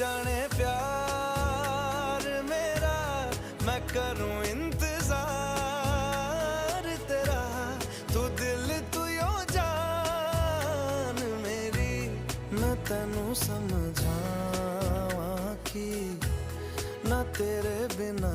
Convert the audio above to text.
जाने प्यार मेरा, मैं करूं इंतजार तेरा। तू दिल तू यो जान मेरी, मैं तेनू समझावां कि ना तेरे बिना